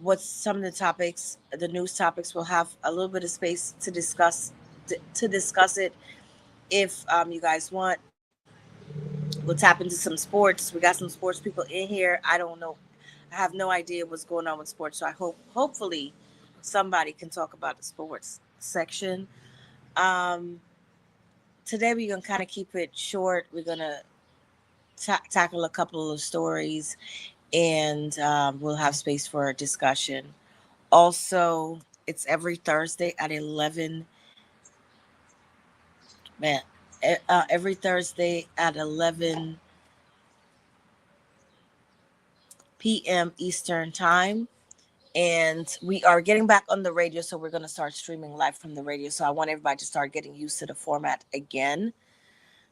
what's some of the topics, the news topics. We'll have a little bit of space to discuss it if you guys want. We'll tap into some sports. We got some sports people in here. I don't know. I have no idea what's going on with sports. So I hopefully somebody can talk about the sports section. Um, Today we're gonna kind of keep it short. We're gonna tackle a couple of stories, and we'll have space for a discussion. Also, it's every Thursday at 11. Man, every Thursday at 11 p.m. Eastern time. And we are getting back on the radio, so we're going to start streaming live from the radio. So I want everybody to start getting used to the format again,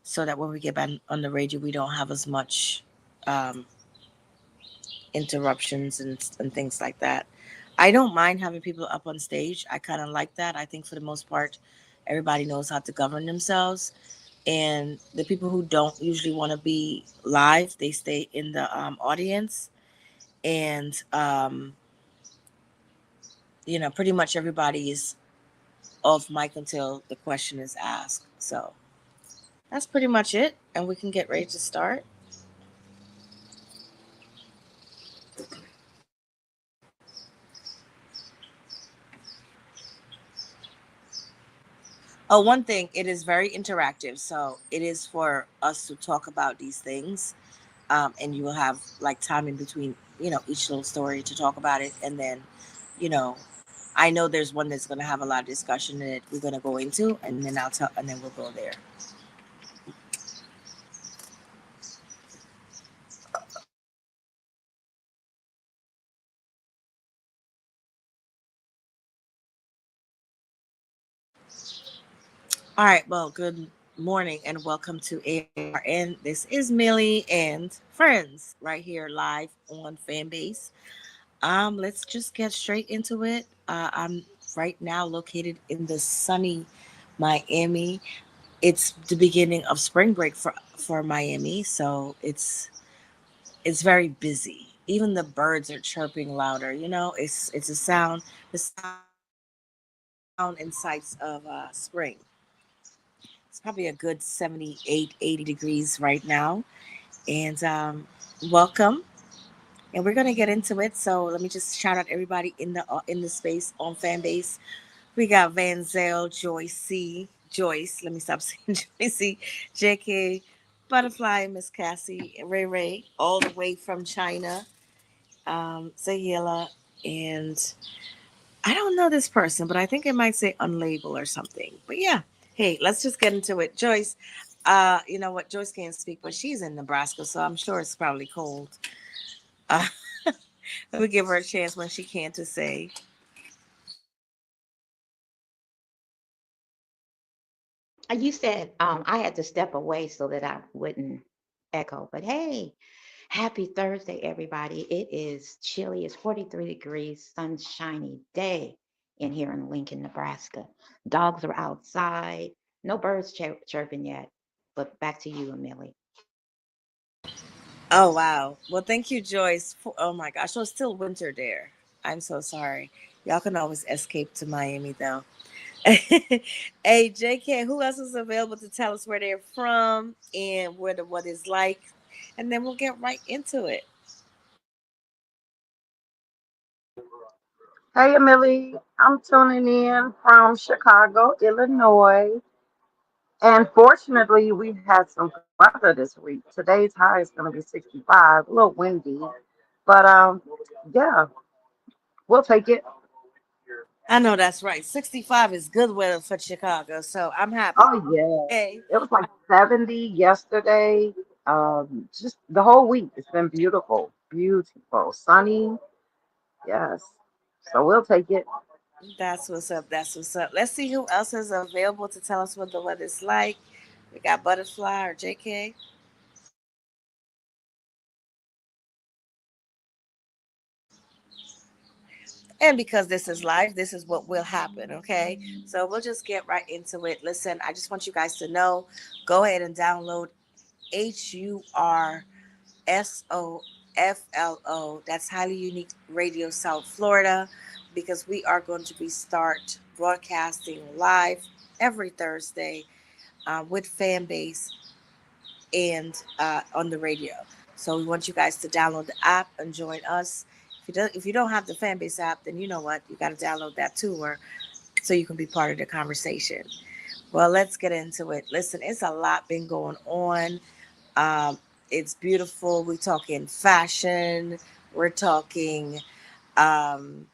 so that when we get back on the radio, we don't have as much um, interruptions and things like that. I don't mind having people up on stage. I kind of like that. I think for the most part, everybody knows how to govern themselves. And the people who don't usually want to be live, they stay in the audience. And, pretty much everybody is off mic until the question is asked. So that's pretty much it. And we can get ready to start. Oh, one thing, it is very interactive. So it is for us to talk about these things. And you will have like time in between, each little story to talk about it. And then, you know, I know there's one that's going to have a lot of discussion that we're going to go into, and then and then we'll go there. All right. Well, good morning and welcome to ARN. This is Millie and friends right here live on Fanbase. Let's just get straight into it. I'm right now located in the sunny Miami. It's the beginning of spring break for Miami, so it's very busy. Even the birds are chirping louder. It's a sound, the sound and sights of spring. It's probably a good 78, 80 degrees right now. And welcome. And we're gonna get into it. So let me just shout out everybody in the space on fan base. We got Van Zell, Joyce. Let me stop saying Joycey, JK, Butterfly, Miss Cassie, and Ray Ray, all the way from China. Zayela, and I don't know this person, but I think it might say unlabel or something. But yeah, hey, let's just get into it. Joyce, you know what? Joyce can't speak, but she's in Nebraska, so I'm sure it's probably cold. Uh, Let me give her a chance when she can to say. You said I had to step away so that I wouldn't echo. But hey, happy Thursday, everybody. It is chilly. It's 43 degrees, sunshiny day in here in Lincoln, Nebraska. Dogs are outside. No birds chirping yet. But back to you, Amelie. Oh wow. Well, thank you, Joyce. Oh my gosh, so it's still winter there. I'm so sorry. Y'all can always escape to Miami though. Hey, JK, who else is available to tell us where they're from and what it's like, and then we'll get right into it. Hey, Emily. I'm tuning in from Chicago, Illinois. And fortunately, we had some good weather this week. Today's high is going to be 65, a little windy. But yeah, we'll take it. I know that's right. 65 is good weather for Chicago, so I'm happy. Oh, yeah. Hey, It was like 70 yesterday. Just the whole week. It's been beautiful, beautiful, sunny. Yes. So we'll take it. that's what's up. That's what's up. Let's see who else is available to tell us what the weather's like. We got Butterfly or JK. And because this is live, this is what will happen, okay? So we'll just get right into it. Listen, I just want you guys to know, go ahead and download HURSON HUFLO. That's Highly Unique Radio South Florida, because we are going to be start broadcasting live every Thursday with fan base and on the radio. So we want you guys to download the app and join us. If you don't have the fan base app, then you know what, you got to download that too, or so you can be part of the conversation. Well, let's get into it. Listen, it's a lot been going on. Um, it's beautiful. We're talking fashion. We're talking, um,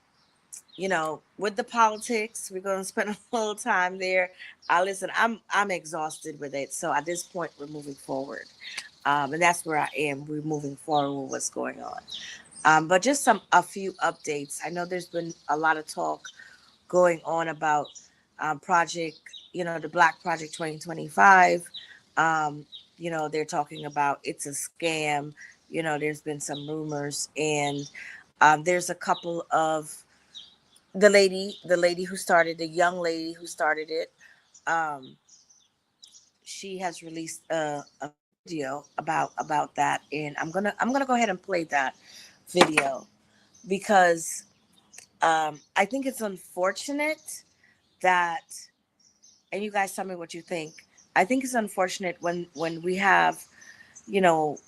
with the politics. We're going to spend a little time there. Listen, I'm exhausted with it. So at this point, we're moving forward, and that's where I am. We're moving forward with what's going on. But just a few updates. I know there's been a lot of talk going on about project, the Black Project 2025. Um, they're talking about it's a scam. There's been some rumors, and there's a couple of the young lady who started it. Um, she has released a video about that, and I'm gonna go ahead and play that video because I think it's unfortunate that, and you guys tell me what you think. I think it's unfortunate when we have,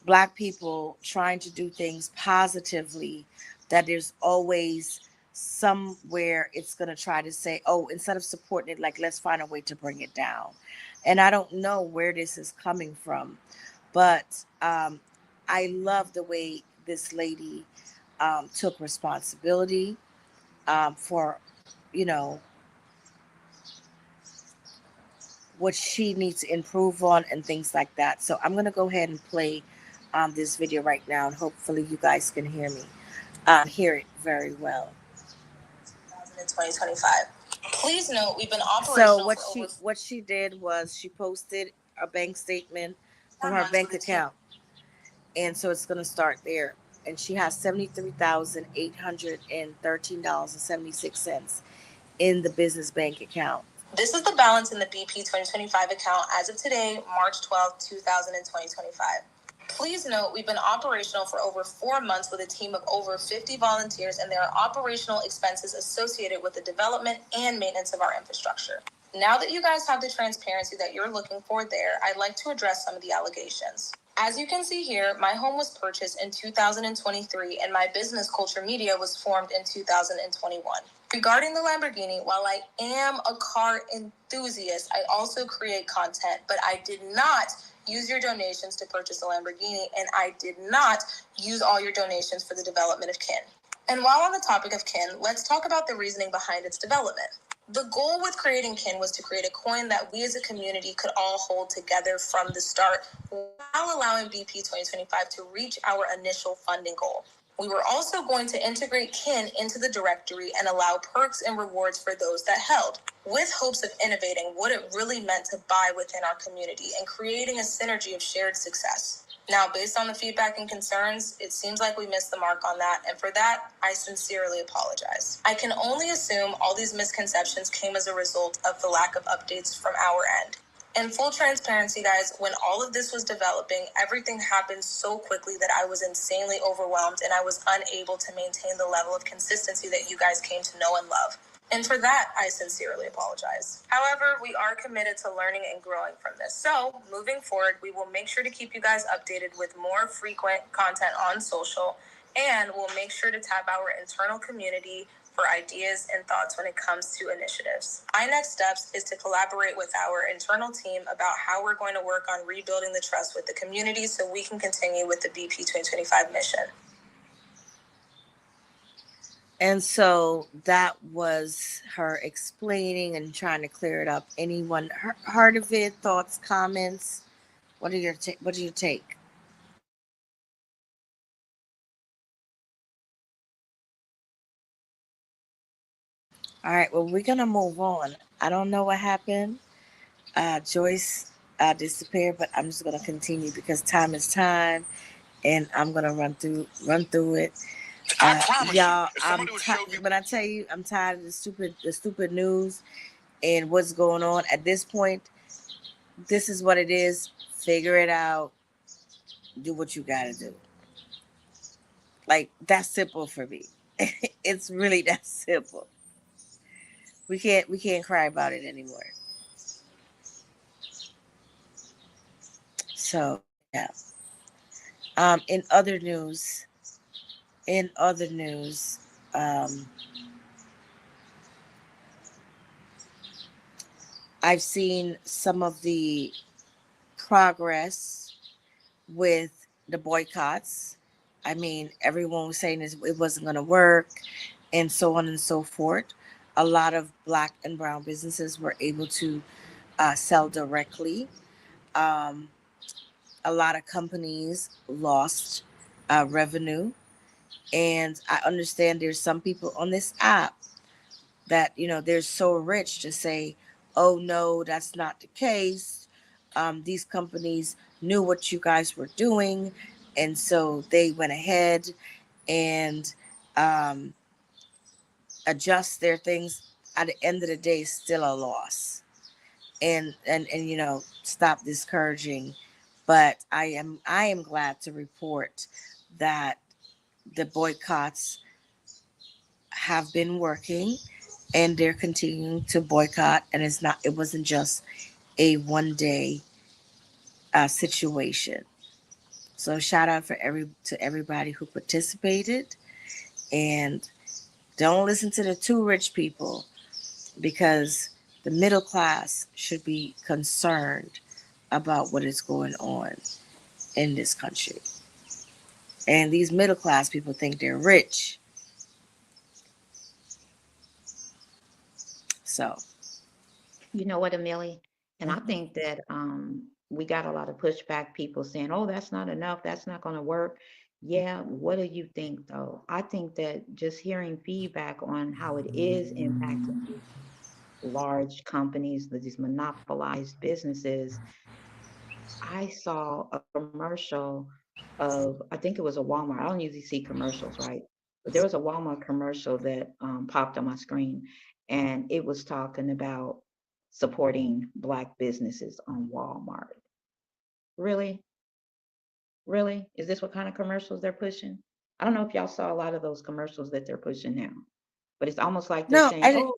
black people trying to do things positively, that there's always somewhere it's going to try to say, oh, instead of supporting it, like, let's find a way to bring it down. And I don't know where this is coming from, but I love the way this lady took responsibility for, you know, what she needs to improve on and things like that. So I'm going to go ahead and play this video right now, and hopefully you guys can hear it very well. In 2025. Please note we've been operational. So what she did was she posted a bank statement from her bank account, and so it's going to start there. And she has $73,813.76 in the business bank account. This is the balance in the BP 2025 account as of today, March 12th, 2025. Please note we've been operational for over 4 months with a team of over 50 volunteers, and there are operational expenses associated with the development and maintenance of our infrastructure. Now that you guys have the transparency that you're looking for there, I'd like to address some of the allegations. As you can see here, my home was purchased in 2023 and my business Culture Media was formed in 2021. Regarding the Lamborghini, while I am a car enthusiast, I also create content, but I did not use your donations to purchase a Lamborghini, and I did not use all your donations for the development of Kin. And while on the topic of Kin, let's talk about the reasoning behind its development. The goal with creating Kin was to create a coin that we as a community could all hold together from the start, while allowing BP 2025 to reach our initial funding goal. We were also going to integrate Kin into the directory and allow perks and rewards for those that held, with hopes of innovating what it really meant to buy within our community and creating a synergy of shared success. Now, based on the feedback and concerns, it seems like we missed the mark on that, and for that, I sincerely apologize. I can only assume all these misconceptions came as a result of the lack of updates from our end. In full transparency, guys, when all of this was developing, everything happened so quickly that I was insanely overwhelmed and I was unable to maintain the level of consistency that you guys came to know and love. And for that, I sincerely apologize. However, we are committed to learning and growing from this. So, moving forward, we will make sure to keep you guys updated with more frequent content on social, and we'll make sure to tap our internal community for ideas and thoughts when it comes to initiatives. My next steps is to collaborate with our internal team about how we're going to work on rebuilding the trust with the community so we can continue with the BP 2025 mission. And so that was her explaining and trying to clear it up. Anyone heard of it? Thoughts, comments? What do you take? All right. Well, we're gonna move on. I don't know what happened. Joyce disappeared, but I'm just gonna continue because time is time, and I'm gonna run through it. Y'all, but I tell you, I'm tired of the stupid news and what's going on at this point. This is what it is. Figure it out. Do what you gotta do. Like that's simple for me. It's really that simple. We can't cry about it anymore. So yeah. In other news, in other news, um, I've seen some of the progress with the boycotts. I mean, everyone was saying it wasn't going to work, and so on and so forth. A lot of black and brown businesses were able to sell directly. Um, a lot of companies lost revenue, and I understand there's some people on this app that they're so rich to say, "Oh no, that's not the case. These companies knew what you guys were doing, and so they went ahead and um, adjust their things." At the end of the day, still a loss, and stop discouraging. But I am glad to report that the boycotts have been working, and they're continuing to boycott, and it wasn't just a 1 day situation. So shout out to everybody who participated, and don't listen to the too rich people, because the middle class should be concerned about what is going on in this country. And these middle class people think they're rich. So You know what, Amelie? And I mhm. think that we got a lot of pushback, people saying, oh, that's not enough, that's not going to work. Yeah, what do you think though? I think that just hearing feedback on how it is impacting these large companies, these monopolized businesses. I saw a commercial of, I think it was a Walmart. I don't usually see commercials, right? But there was a Walmart commercial that popped on my screen, and it was talking about supporting Black businesses on Walmart. Really? Really? Is this what kind of commercials they're pushing? I don't know if y'all saw a lot of those commercials that they're pushing now, but it's almost like they're No, saying, oh,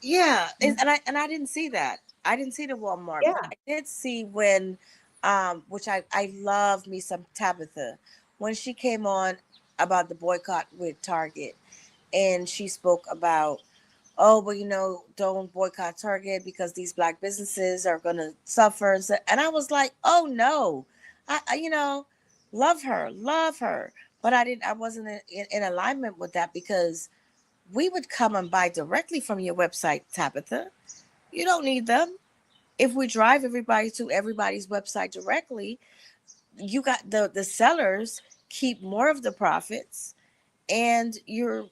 yeah, mm, and I didn't see that. I didn't see the Walmart, but yeah, I did see when, which I love me some Tabitha, when she came on about the boycott with Target, and she spoke about, oh, well, don't boycott Target because these black businesses are gonna suffer, and I was like, oh no, I love her, but I wasn't in alignment with that, because we would come and buy directly from your website, Tabitha. You don't need them. If we drive everybody to everybody's website directly, you got the sellers keep more of the profits, and you're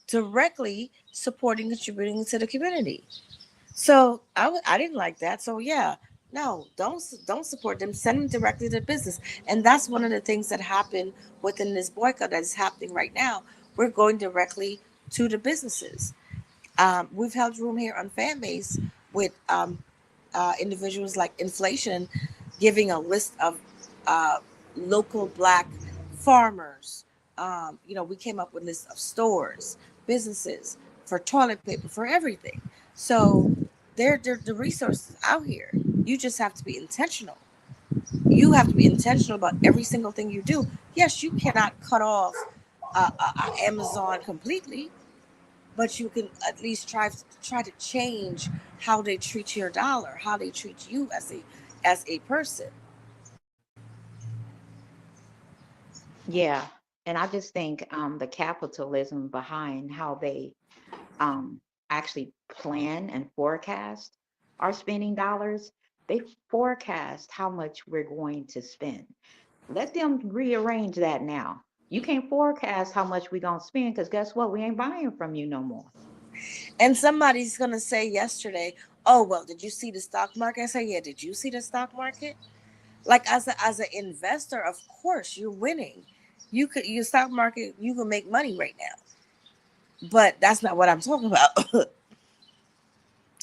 directly supporting, contributing to the community. So I didn't like that. So yeah, no, don't support them. Send them directly to business. And that's one of the things that happened within this boycott that is happening right now. We're going directly to the businesses. We've held room here on Fanbase with individuals like Inflation giving a list of uh, local black farmers. We came up with lists of stores, businesses, for toilet paper, for everything. So they're the resources out here. You just have to be intentional. You have to be intentional about every single thing you do. Yes, you cannot cut off Amazon completely, but you can at least try to change how they treat your dollar, how they treat you as a person. yeah. And I just think the capitalism behind how they um, actually plan and forecast our spending dollars, they forecast how much we're going to spend. Let them rearrange that now. You can't forecast how much we're going to spend because guess what? We ain't buying from you no more. And somebody's gonna say yesterday, "Oh well, did you see the stock market?" I say, "Yeah, did you see the stock market?" Like as an investor, of course you're winning. Your stock market, you can make money right now, but that's not what I'm talking about.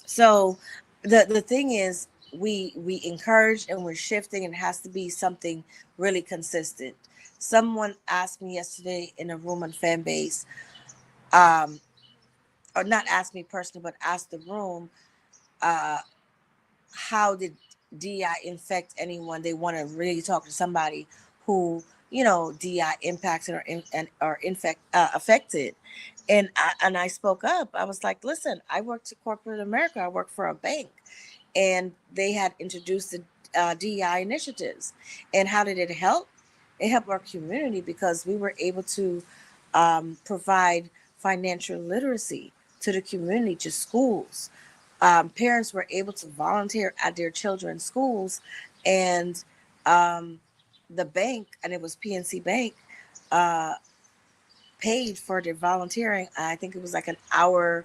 So the thing is, we encourage and we're shifting, and it has to be something really consistent. Someone asked me yesterday in a room on fan base, um, or not asked me personally, but asked the room, uh, how did DI infect anyone? They want to really talk to somebody who, DI impacted or infect affected. And I spoke up. I was like, listen, I worked in corporate America. I worked for a bank, and they had introduced the DEI initiatives. And how did it help? It helped our community because we were able to provide financial literacy to the community, to schools. Parents were able to volunteer at their children's schools, and um, the bank, and it was PNC Bank, uh, paid for their volunteering. I think it was like an hour,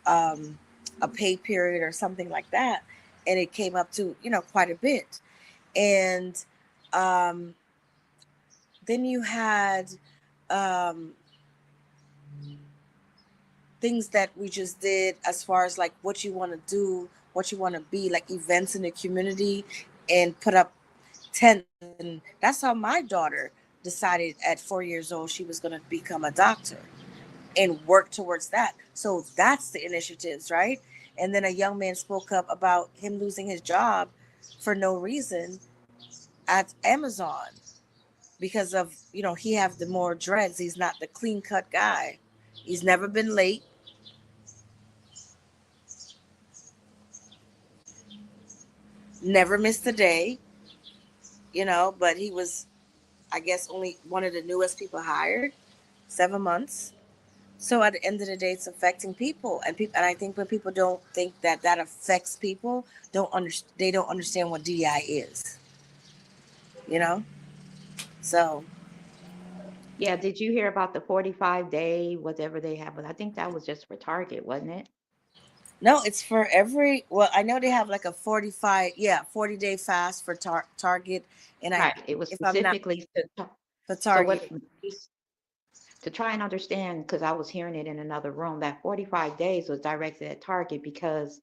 um, a pay period or something like that, and it came up to quite a bit. And um, then you had um, things that we just did as far as like what you want to do, what you want to be, like events in the community, and put up tents. And that's how my daughter decided at 4 years old she was going to become a doctor and work towards that. So that's the initiatives, right? And then a young man spoke up about him losing his job for no reason at Amazon because of, he have the more dreads. He's not the clean cut guy. He's never been late, never missed a day, but he was, I guess, only one of the newest people hired, 7 months. So at the end of the day, it's affecting people, and I think when people don't think that that affects people, they don't understand what DEI is, you know. So Yeah, did you hear about the 45-day, whatever they have? But I think that was just for Target, wasn't it? no, it's for every. Well, I know they have like a 40-day fast for Target, and I, Right. It was if I'm not specifically for so what Target. to try and understand, because I was hearing it in another room, that 45 days was directed at Target because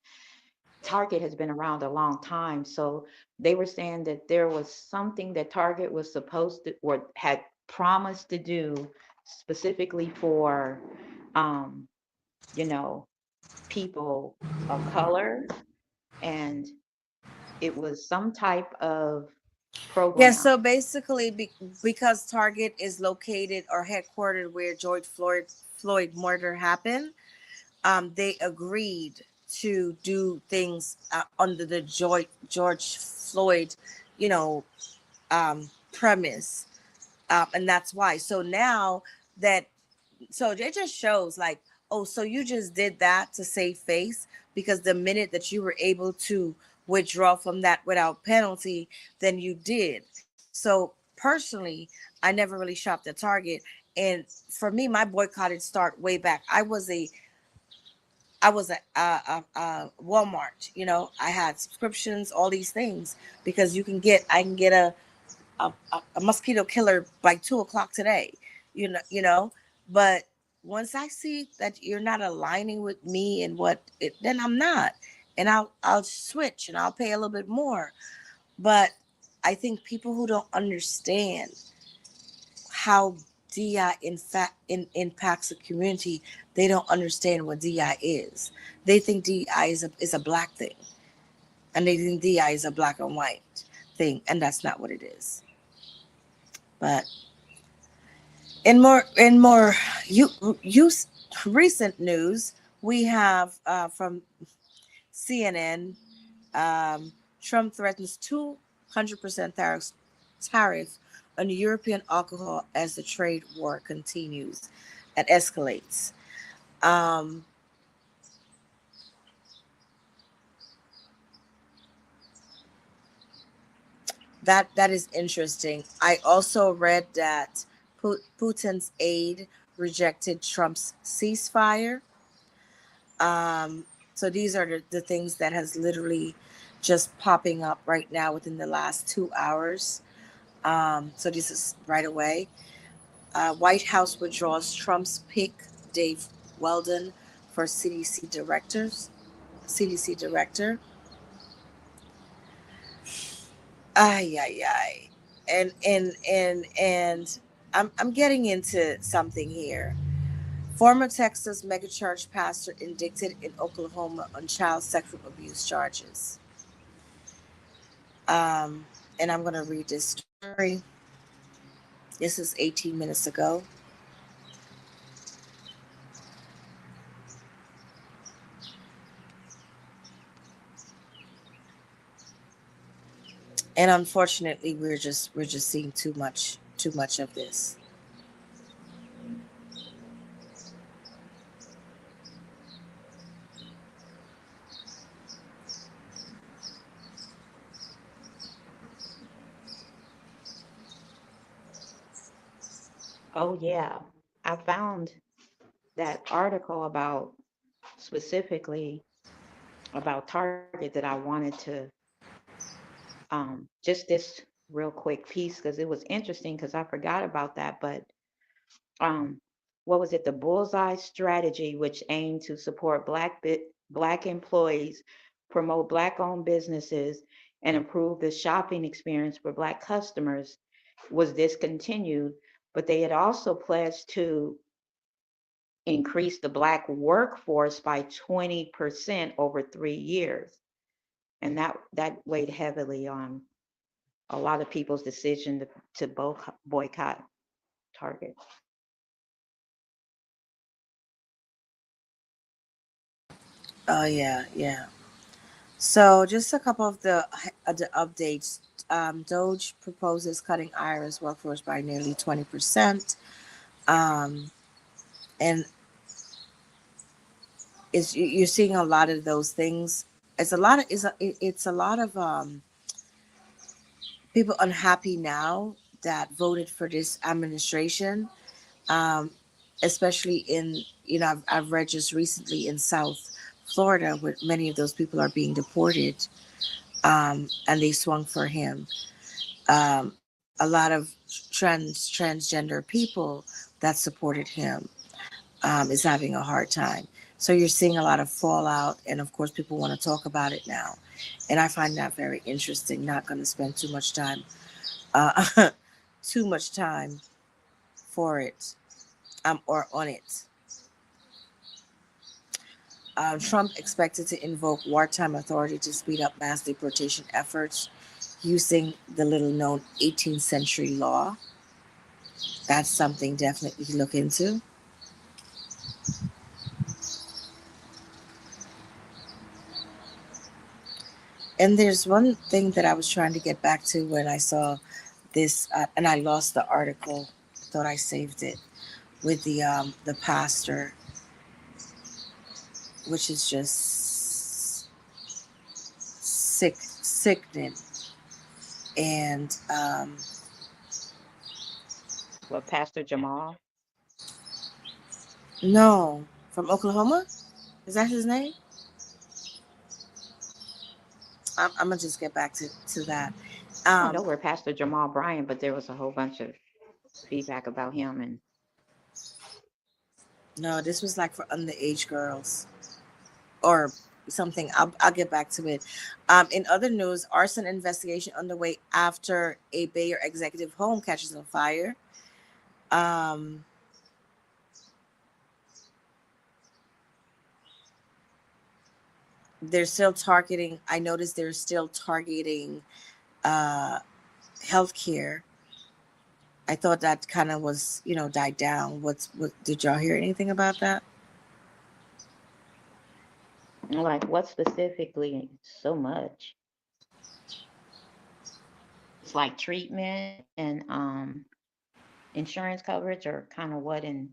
Target has been around a long time. So they were saying that there was something that Target was supposed to or had promised to do specifically for, um, you know, people of color. And it was some type of Yeah, program. so basically, because Target is located or headquartered where George Floyd murder happened, they agreed to do things under the George Floyd, you know, premise, and that's why. So now that, so it just shows like, oh, so you just did that to save face, because the minute that you were able to withdraw from that without penalty, then you did. So personally, I never really shopped at Target, and for me, my boycotted start way back. I was a Walmart. I had subscriptions, all these things, because I can get a mosquito killer by 2 o'clock today. You know. But once I see that you're not aligning with me and then I'm not, and I'll switch and I'll pay a little bit more. But I think people who don't understand how DI impacts the community, they don't understand what DI is. They think DI is a black thing, and they think DI is a black and white thing, and that's not what it is. But in more you use recent news, we have from CNN. Trump threatens 200% tariff on European alcohol as the trade war continues and escalates. Um, that is interesting. I also read that Putin's aide rejected Trump's ceasefire. So these are the things that has literally just popping up right now within the last 2 hours. So this is right away. White House withdraws Trump's pick Dave Weldon for CDC directors. CDC director. Ay ay ay, and I'm getting into something here. Former Texas megachurch pastor indicted in Oklahoma on child sexual abuse charges. Um, and I'm going to read this story. This is 18 minutes ago. And unfortunately, we're just seeing too much of this. Oh yeah, I found that article about specifically about Target that I wanted to just this real quick piece because it was interesting because I forgot about that. But um, what was it? The Bullseye Strategy, which aimed to support black employees, promote black-owned businesses, and improve the shopping experience for black customers, was discontinued. But they had also pledged to increase the black workforce by 20% over 3 years. And that weighed heavily on a lot of people's decision to boycott Target. Oh yeah, yeah. So just a couple of the updates. Doge proposes cutting IRS workforce by nearly 20%. Um, and you're seeing a lot of those things. It's a lot of people unhappy now that voted for this administration, um, especially in I've read just recently in South Florida where many of those people are being deported, and they swung for him. A lot of transgender people that supported him is having a hard time. So you're seeing a lot of fallout, and of course, people want to talk about it now, and I find that very interesting. Not going to spend too much time, uh, too much time for it, or on it. Trump expected to invoke wartime authority to speed up mass deportation efforts using the little-known 18th century law. That's something definitely to look into. And there's one thing that I was trying to get back to when I saw this, and I lost the article. Thought I saved it with the pastor, which is just sickening. And Well, Pastor Jamal, no, from Oklahoma, is that his name? I'm gonna just get back to that. I don't know Um, where Pastor Jamal Bryant, but there was a whole bunch of feedback about him. And no, this was like for underage girls or something. I'll get back to it. In other news, arson investigation underway after a Bayer executive home catches on fire. Um, they're still targeting. I noticed they're still targeting uh, healthcare. I thought that kind of was died down. What did y'all hear anything about that? like, what specifically? So much. It's like treatment and insurance coverage, or kind of what in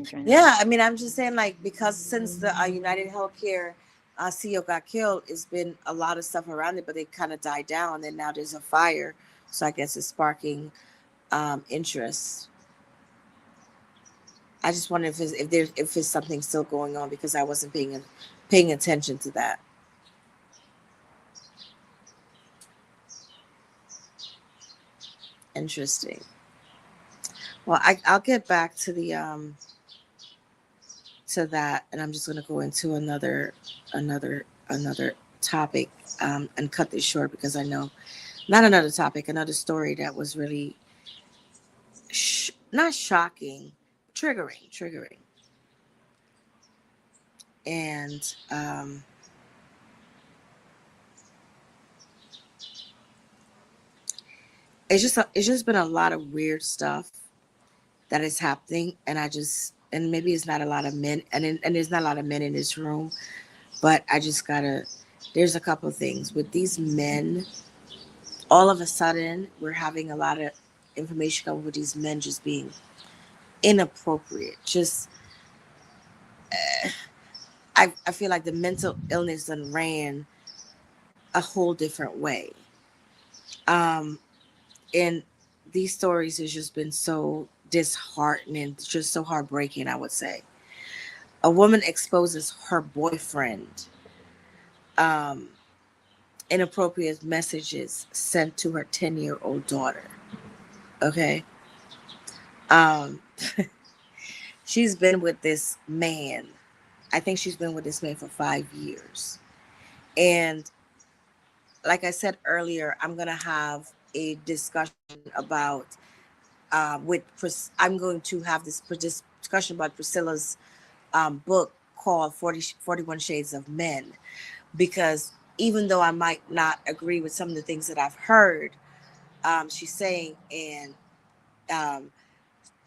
general. Yeah, I mean, I'm just saying, like, because since the United Healthcare CEO got killed, it's been a lot of stuff around it, but it kind of died down, and now there's a fire, so I guess it's sparking interest. I just wonder if it's something still going on because I wasn't paying attention to that. Interesting. Well, I'll get back to that, and I'm just going to go into another topic, and cut this short because I know not another topic, another story that was really not shocking, triggering, and it's just been a lot of weird stuff that is happening, and and maybe it's not a lot of men, and there's not a lot of men in this room, but I just gotta. There's a couple of things with these men. All of a sudden, we're having a lot of information coming with these men just being inappropriate. Just I feel like the mental illness done ran a whole different way. Um, and these stories has just been so disheartening, just so heartbreaking. I would say a woman exposes her boyfriend. Um, Inappropriate messages sent to her 10-year-old daughter. Okay. Um, she's been with this man. I think she's been with this man for 5 years. And like I said earlier, I'm going to have a discussion about, I'm going to have this discussion about Priscilla's book called 41 Shades of Men. Because even though I might not agree with some of the things that I've heard, she's saying, and um,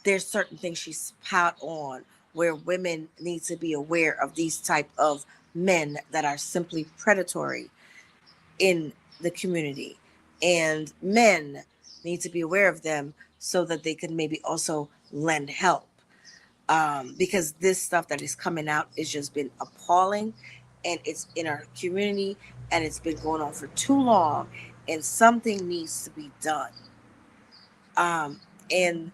there's certain things she's pout on where women need to be aware of these type of men that are simply predatory in the community, and men need to be aware of them so that they can maybe also lend help, because this stuff that is coming out has just been appalling, and it's in our community, and it's been going on for too long, and something needs to be done. um, and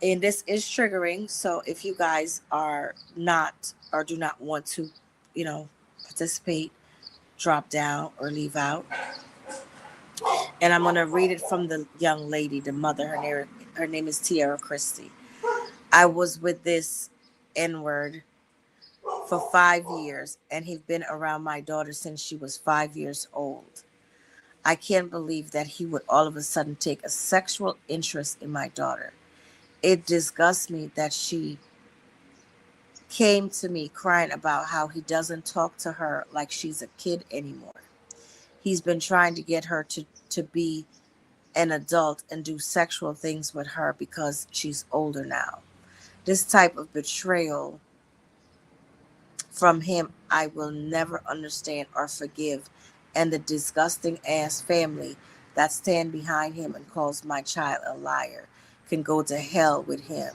and this is triggering, so if you guys are not or do not want to, you know, participate, drop down or leave out. And I'm going to read it from the young lady, the mother. Her name is Tiara Christie. I was with this N word for 5 years, and he'd been around my daughter since she was 5 years old. I can't believe that he would all of a sudden take a sexual interest in my daughter. It disgusts me that she came to me crying about how he doesn't talk to her like she's a kid anymore. He's been trying to get her to be an adult and do sexual things with her because she's older now. This type of betrayal from him I will never understand or forgive, and the disgusting ass family that stand behind him and calls my child a liar can go to hell with him.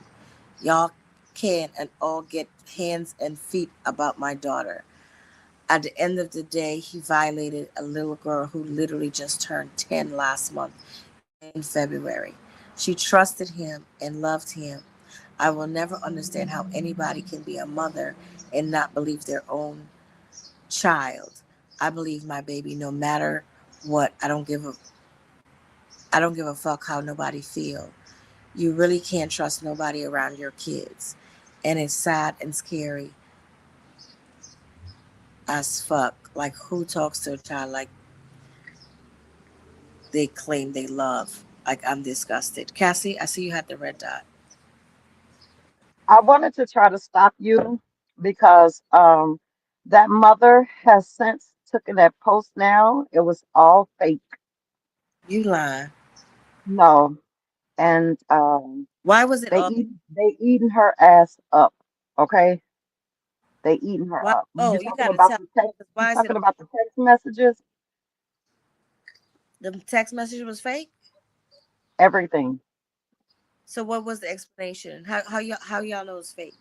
Y'all can and all get hands and feet about my daughter. At the end of the day, he violated a little girl who literally just turned 10 last month in February. She trusted him and loved him. I will never understand how anybody can be a mother and not believe their own child. I believe my baby no matter what. I don't give a fuck how nobody feel. You really can't trust nobody around your kids. And it's sad and scary as fuck. Like, who talks to a child like they claim they love? Like, I'm disgusted. Cassie, I see you had the red dot. I wanted to try to stop you because that mother has since taken that post now. It was all fake. You lying. No. And Why was it all? they eating her ass up. Okay? They eating her Why? up. When Oh, you're you talking gotta about tell. the text, you Why is it talking all? about the text messages, The text message was fake. everything. So what was the explanation? How y'all know it's fake?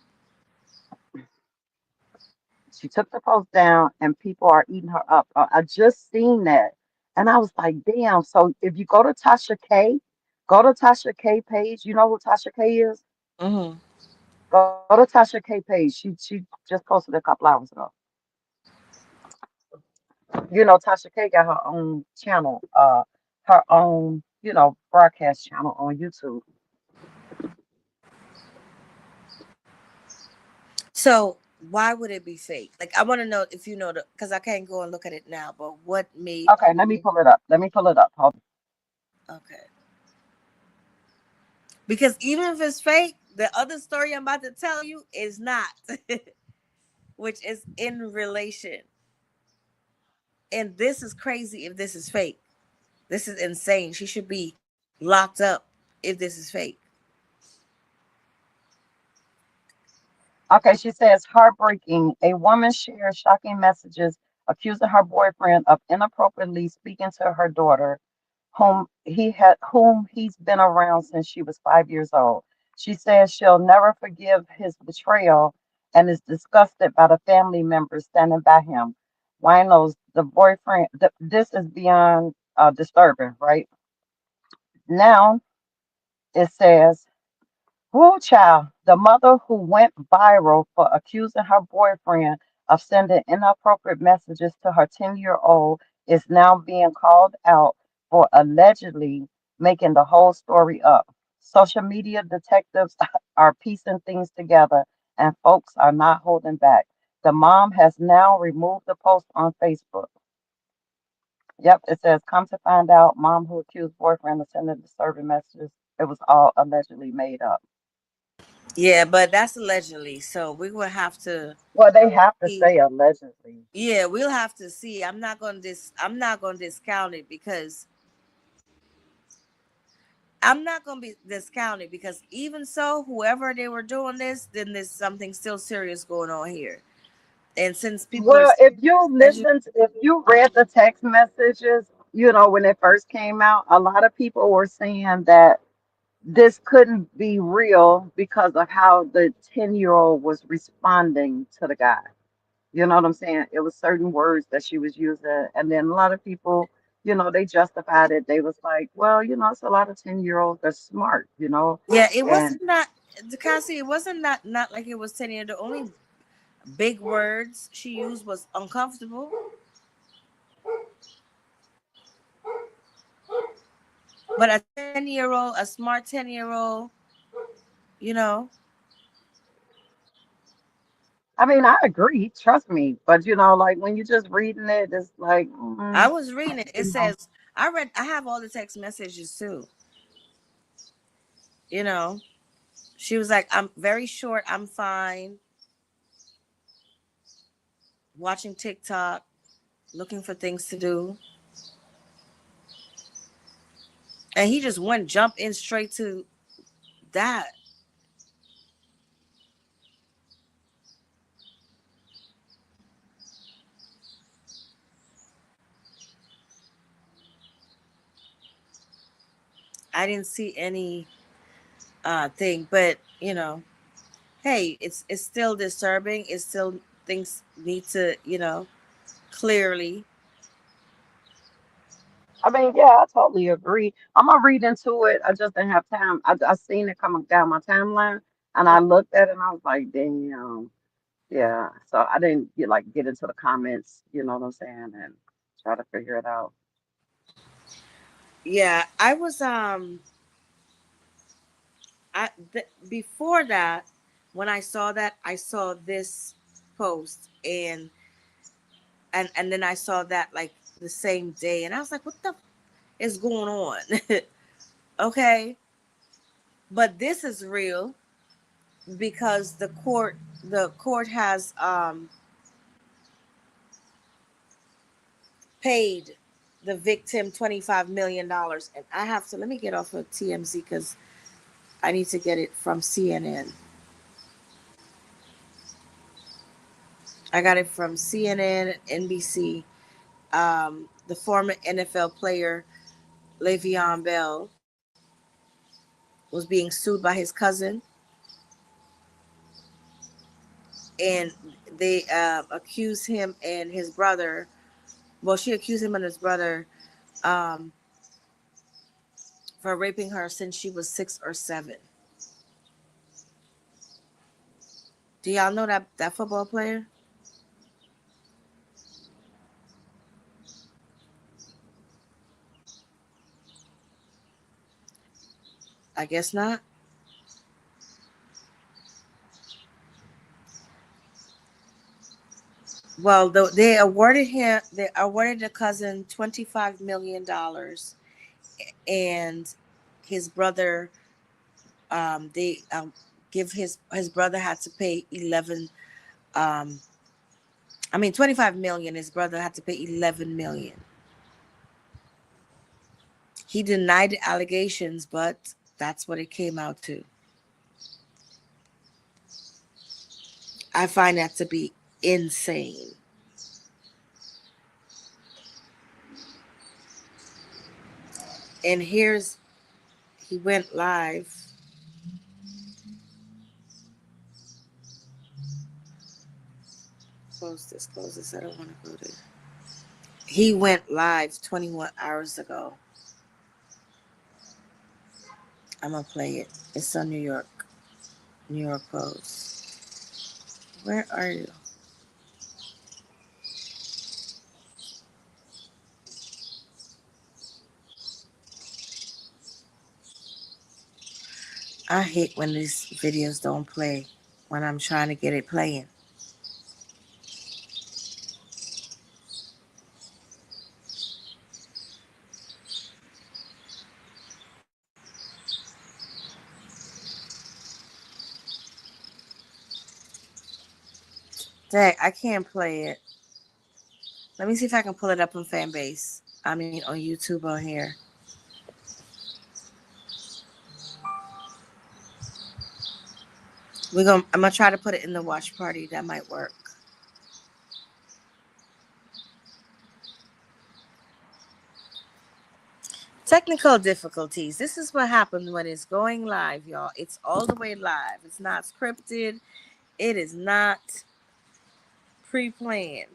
She took the post down and people are eating her up. I just seen that. And I was like, damn. So if you go to go to Tasha K page. You know who Tasha K is? Mm-hmm. Go to Tasha K page. She just posted a couple hours ago. You know, Tasha K got her own channel, her own, broadcast channel on YouTube. So why would it be fake? Like, I want to know if you know the, because I can't go and look at it now. But what made? Okay, let me pull it up. Let me pull it up. Hold Okay. Because even if it's fake, the other story I'm about to tell you is not, which is in relation. And this is crazy if this is fake. This is insane. She should be locked up if this is fake. Okay, she says heartbreaking. A woman shares shocking messages accusing her boyfriend of inappropriately speaking to her daughter, whom he's been around since she was 5 years old. She says she'll never forgive his betrayal and is disgusted by the family members standing by him. Winos, the boyfriend, this is beyond disturbing, right? Now it says, woo child, the mother who went viral for accusing her boyfriend of sending inappropriate messages to her 10-year-old is now being called out for allegedly making the whole story up. Social media detectives are piecing things together and folks are not holding back. The mom has now removed the post on Facebook. Yep, it says, come to find out, mom who accused boyfriend of sending disturbing messages, it was all allegedly made up. Yeah, but that's allegedly. So we will have to Well, they have to see. say allegedly. Yeah, we'll have to see. I'm not gonna discount it because I'm not gonna be discounted because even so, whoever they were doing this, then there's something still serious going on here. And since people are Well, if you allegedly, listened, if you read the text messages, when it first came out, a lot of people were saying that this couldn't be real because of how the 10-year-old was responding to the guy. You know what I'm saying? It was certain words that she was using. And then a lot of people, they justified it. They was like, well, it's a lot of 10-year-olds that's smart. yeah, it And wasn't not the Cassie. It wasn't not like it was 10 years. The only big words she used was uncomfortable. But a 10-year-old, a smart 10-year-old, you know, I mean, I agree, trust me. But like when you're just reading it, it's like, I was reading it. It you know. says I have all the text messages too. You know, she was like, I'm very short, I'm fine, watching TikTok, looking for things to do. And he just went jump in straight to that. I didn't see any thing, but hey, it's still disturbing. It's still things need to, clearly. I mean, yeah, I totally agree. I'm gonna read into it. I just didn't have time. I seen it coming down my timeline, and I looked at it, and I was like, damn, yeah. So I didn't get into the comments. You know what I'm saying, and try to figure it out. Yeah, I was before that, when I saw that, I saw this post, and then I saw that like the same day, and I was like, what the is going on? Okay, but this is real because the court has paid the victim $25 million, and I have to let me get off of TMZ because I need to get it from CNN. I got it from CNN, NBC. The former NFL player Le'Veon Bell was being sued by his cousin, and they accused him and his brother. Well, she accused him and his brother um, for raping her since she was 6 or 7. Do y'all know that football player? I guess not. Well, they awarded the cousin $25 million, and his brother They give his brother had to pay 11. Um, 25 million. His brother had to pay 11 million. He denied the allegations, but that's what it came out to. I find that to be insane. And here's he went live. Close this, close this. I don't want to go there. He went live 21 hours ago. I'm gonna play it. It's on New York Post. Where are you? I hate when these videos don't play when I'm trying to get it playing. Dang, I can't play it. Let me see if I can pull it up on Fanbase. I mean, on YouTube on here. I'm gonna try to put it in the watch party. That might work. Technical difficulties. This is what happens when it's going live, y'all. It's all the way live. It's not scripted. It is not pre-planned.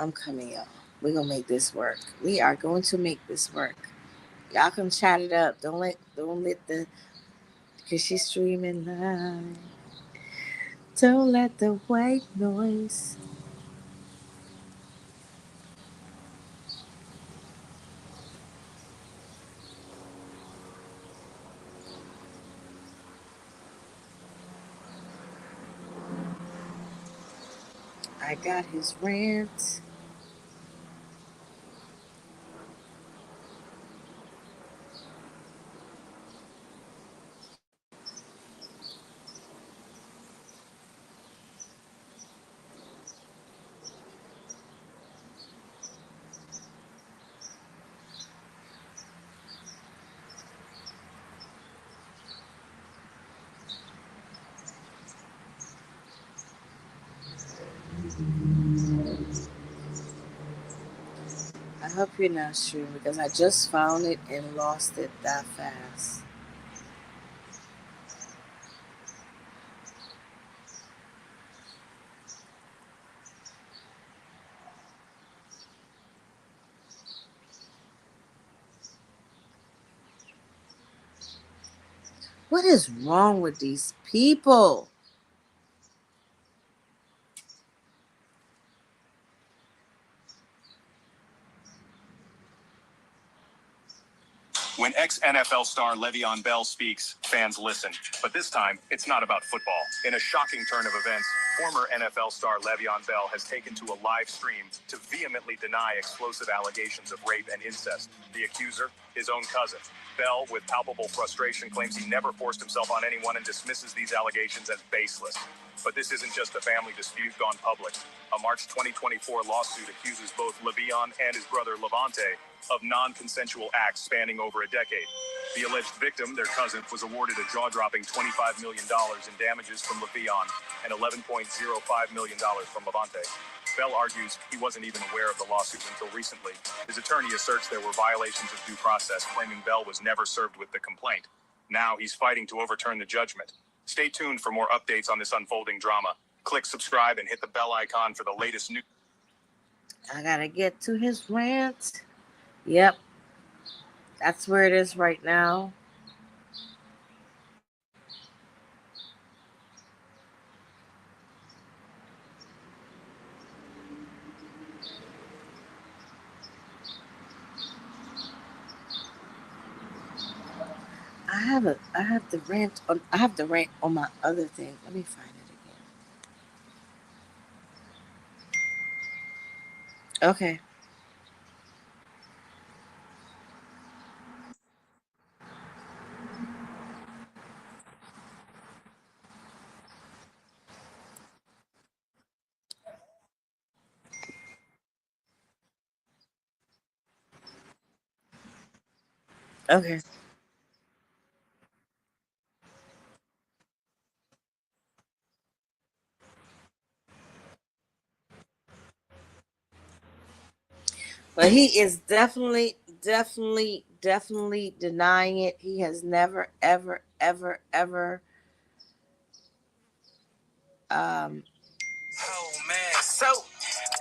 I'm coming, y'all. We're gonna make this work. We are going to make this work. Y'all can chat it up. Don't let the because she's streaming live. Don't let the white noise. I got his rant. I hope you're not streaming because I just found it and lost it that fast. What is wrong with these people? When ex-NFL star Le'Veon Bell speaks, fans listen. But this time, it's not about football. In a shocking turn of events, former NFL star Le'Veon Bell has taken to a live stream to vehemently deny explosive allegations of rape and incest. The accuser, his own cousin. Bell, with palpable frustration, claims he never forced himself on anyone and dismisses these allegations as baseless. But this isn't just a family dispute gone public. A March 2024 lawsuit accuses both Le'Veon and his brother Levante of non-consensual acts spanning over a decade. The alleged victim, their cousin, was awarded a jaw-dropping $25 million in damages from Le'Veon and $11.05 million from Levante. Bell argues he wasn't even aware of the lawsuit until recently. His attorney asserts there were violations of due process, claiming Bell was never served with the complaint. Now he's fighting to overturn the judgment. Stay tuned for more updates on this unfolding drama. Click subscribe and hit the bell icon for the latest news. I gotta get to his rant. Yep, that's where it is right now. I have the rant on my other thing. Let me find it again. Okay. Okay. But he is definitely denying it. He has never, ever. Um. Oh man, so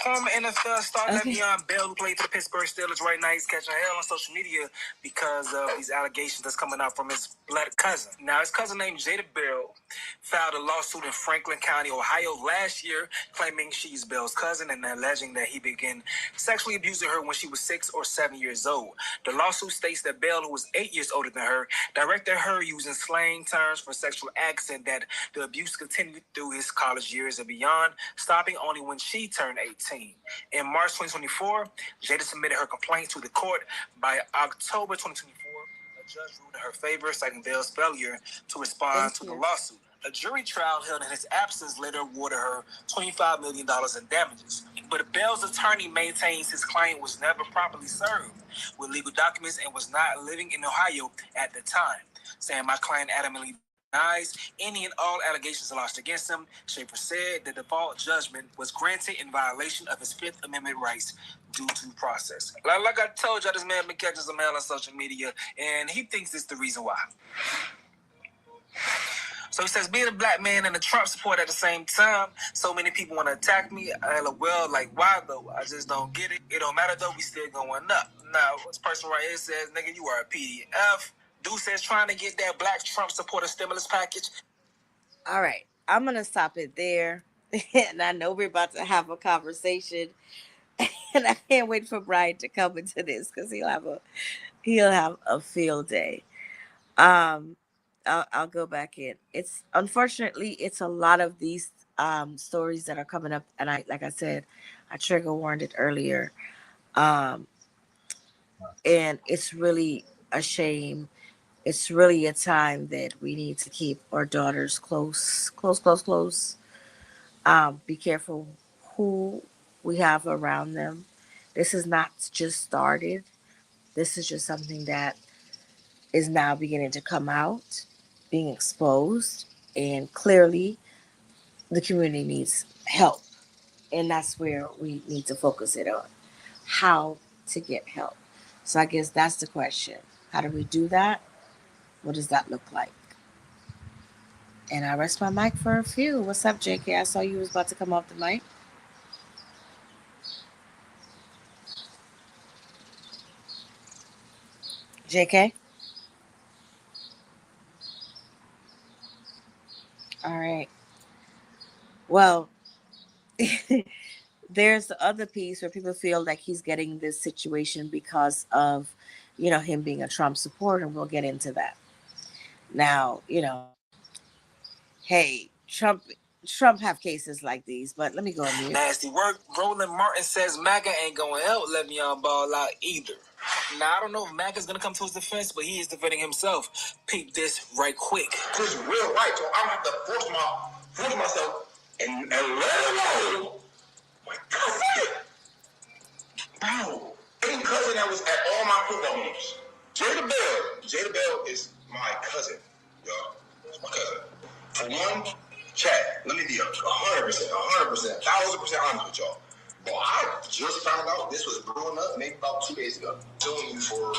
former NFL star Okay. Le'Veon Bell, who played for the Pittsburgh Steelers right now, he's catching hell on social media because of these allegations that's coming out from his blood cousin. Now, his cousin named Jada Bell filed a lawsuit in Franklin County, Ohio last year, claiming she's Bell's cousin and alleging that he began sexually abusing her when she was 6 or 7 years old. The lawsuit states that Bell, who was 8 years older than her, directed her using slang terms for sexual acts and that the abuse continued through his college years and beyond, stopping only when she turned 18. In March 2024, Jada submitted her complaint to the court. By October 2024, a judge ruled in her favor, citing Bell's failure to respond to the lawsuit. A jury trial held in his absence later awarded her $25 million in damages. But Bell's attorney maintains his client was never properly served with legal documents and was not living in Ohio at the time, saying my client adamantly denies any and all allegations lodged against him. Schaefer said the default judgment was granted in violation of his Fifth Amendment rights due to process. Like I told you, this man been catching some hell on social media, and he thinks it's the reason why. So he says, being a black man and a Trump supporter at the same time, so many people want to attack me. Well, like, why though? I just don't get it. It don't matter though, we still going up. Now, this person right here says, nigga, you are a PDF. Dude says trying to get that black Trump supporter stimulus package. All right. I'm gonna stop it there. And I know we're about to have a conversation. And I can't wait for Brian to come into this because he'll have a field day. Um, I'll go back in. It's unfortunately it's a lot of these stories that are coming up, and I like I said, I trigger warned it earlier. Um, and it's really a shame. It's really a time that we need to keep our daughters close. Be careful who we have around them. This is not just started. This is just something that is now beginning to come out, being exposed, and clearly the community needs help. And that's where we need to focus it on how to get help. So I guess that's the question. How do we do that? What does that look like? And I rest my mic for a few. What's up, JK? I saw you was about to come off the mic. JK? All right. Well, there's the other piece where people feel like he's getting this situation because of, him being a Trump supporter, and we'll get into that. Now, hey, Trump have cases like these, but let me go on mute. Nasty work. Roland Martin says MAGA ain't gonna help Le'Veon Ball out either. Now I don't know if MAGA's gonna come to his defense, but he is defending himself. Peep this right quick. This is real right, so I'm gonna have to force myself and let alone my cousin. Bro, same cousin that was at all my football games. Jada Bell is my cousin, y'all. It's my cousin. For one, chat, let me be 100%, 1,000% honest with y'all. But I just found out this was brewing up maybe about 2 days ago. Suing you for,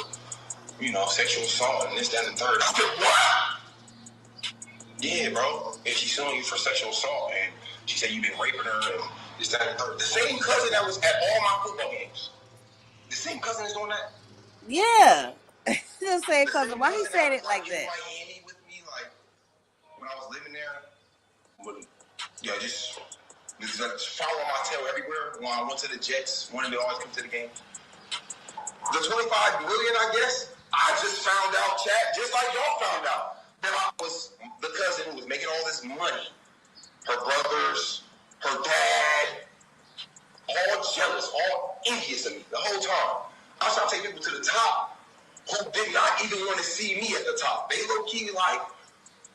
sexual assault and this, that, and the third. I said, what? Yeah, bro. And she's suing you for sexual assault, and she said you've been raping her, and this, that, and the third. The same cousin that was at all my football games. The same cousin is doing that. Yeah. The same cousin. Why he said it like that? Miami with me, like when I was living there. But, yeah, just follow my tail everywhere. When I went to the Jets, wanted to always come to the game. The 25 million, I guess. I just found out, chat, just like y'all found out, that I was the cousin who was making all this money. Her brothers, her dad, all jealous, all envious of me the whole time. I was trying to take people to the top who did not even want to see me at the top. They low-key, like,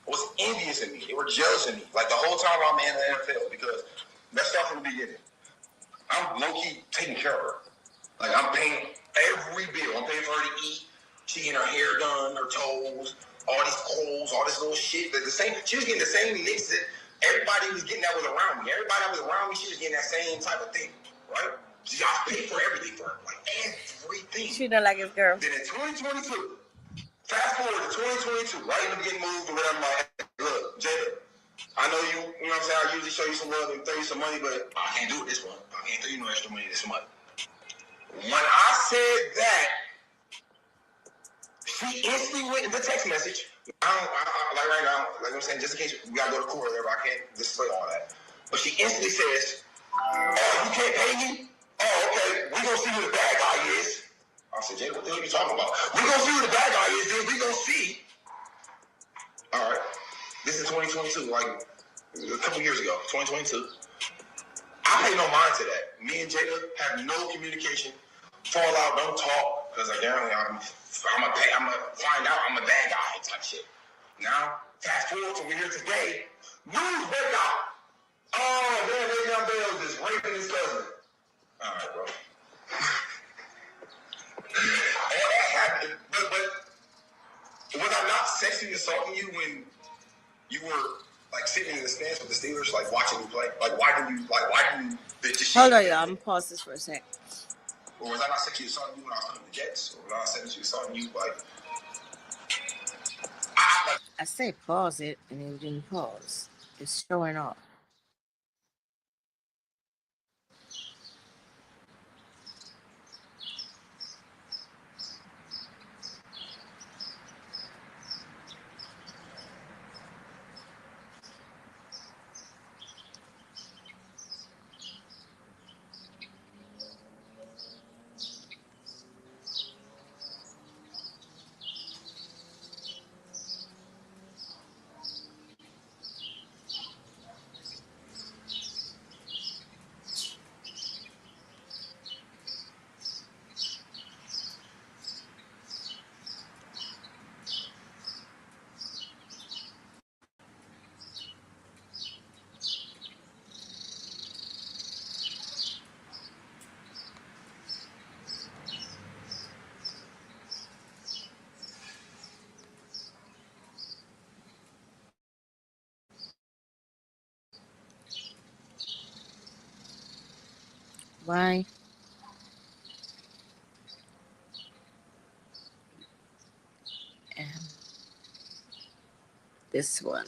was envious of me. They were jealous of me. Like, the whole time I'm in the NFL, because let's start from the beginning. I'm low-key taking care of her. Like, I'm paying every bill. I'm paying for her to eat. She getting her hair done, her toes, all these clothes, all this little shit. The same. She was getting the same nicks that everybody was getting that was around me. Everybody that was around me, she was getting that same type of thing, right? I paid for everything for her, like everything. She don't like his girl. Then in 2022, fast forward to 2022, right in the beginning moved, and I'm like, look, Jada, I know you know what I'm saying, I usually show you some love and throw you some money, but I can't do it this month. I can't throw you no extra money this month. When I said that, she instantly went in the text message. Like right now, like I'm saying, just in case we gotta go to court or whatever, I can't display all that. But she instantly says, oh, you can't pay me? Oh, okay, we gonna see who the bad guy is. I said, Jay, what the hell are you talking about? We gonna see who the bad guy is, then we gonna see. All right, this is 2022, like a couple years ago, 2022. I pay no mind to that. Me and Jada have no communication. Fall out, don't talk, because apparently I'm gonna find out I'm a bad guy type shit. Now, fast forward to we're here today, news break out. Oh, man, Le'Veon Bell is raping his cousin. All right, bro. All that happened, but was I not sexually assaulting you when you were like sitting in the stands with the Steelers, like watching me play? Like, why did you Hold on, y'all. I'm gonna pause this for a sec. Or was I not sexually assaulting you when I was on the Jets? Or was I not sexually assaulting you like? I say pause it, and it didn't pause. It's showing off. Why? And this one.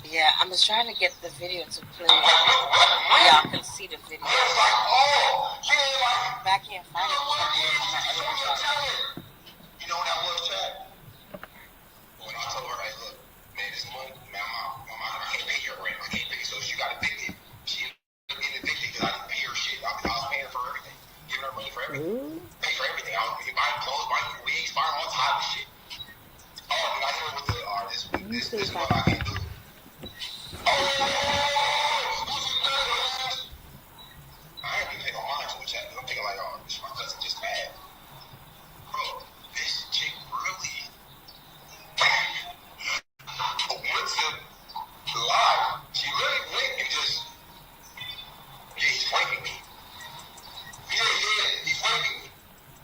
Yeah, I'm just trying to get the video to play. Y'all can see the video. Back here, find it. You know what that was, Chad? When I told her, hey, look, man, this month, man, I can't pay your rent. I can't pay, so she got evicted. She ended up getting evicted because I didn't pay her shit. I was paying for everything, giving her money for everything. Pay for everything. I was buying clothes, buying wigs, buying all types of shit. Oh, and I hit her with this see if I can. I ain't even pay no mind to the chat. I'm thinking like, oh, this my cousin just mad. Bro, this chick really went to live. She really went and just, yeah, he's flanking me. Yeah, he's flanking me.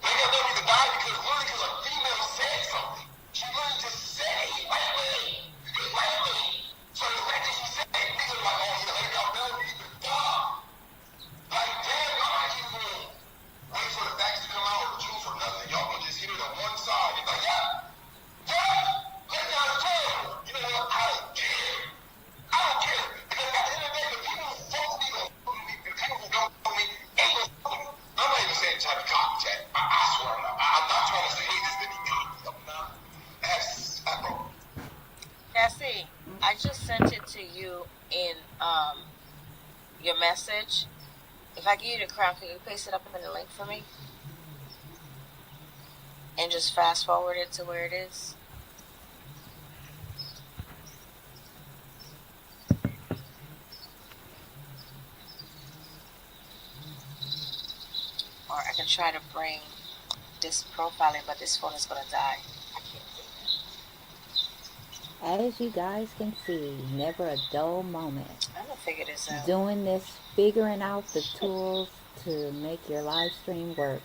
Maybe I don't need to die because really because a female said something. She really just said, he flanked me. He flanked me. So the fact that she said, niggas like, oh, you know, they got better than you can die. Like, damn, y'all not even wait for the facts to come out or the truth or nothing. Y'all gonna just hit it on one side. It's like, yeah, let me out of jail. You know what? I don't care. I don't care. Because at the end of the day, the people who fuck with me gonna fuck with me. The people who don't fuck with me ain't gonna fuck with me. I'm not even saying try to copy chat. I swear I'm not. I'm not trying to say, hey, this didn't copy. I'm not. Bro. Cassie, I just sent it to you in your message. If I give you the crown, can you paste it up in the link for me? And just fast forward it to where it is. Or I can try to bring this profile in, but this phone is gonna die. I can't do As you guys can see, never a dull moment. that. I'm gonna figure this out. Doing this, figuring out the tools to make your live stream work.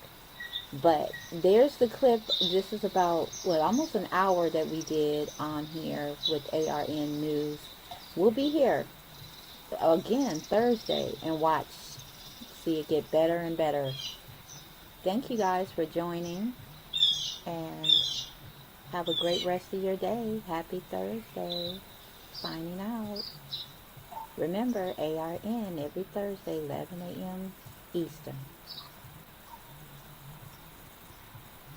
But there's the clip. This is about, what, almost an hour that we did on here with ARN News. We'll be here again Thursday and watch, see it get better and better. Thank you guys for joining, and have a great rest of your day. Happy Thursday. Signing out. Remember, ARN every Thursday, 11 a.m. Eastern.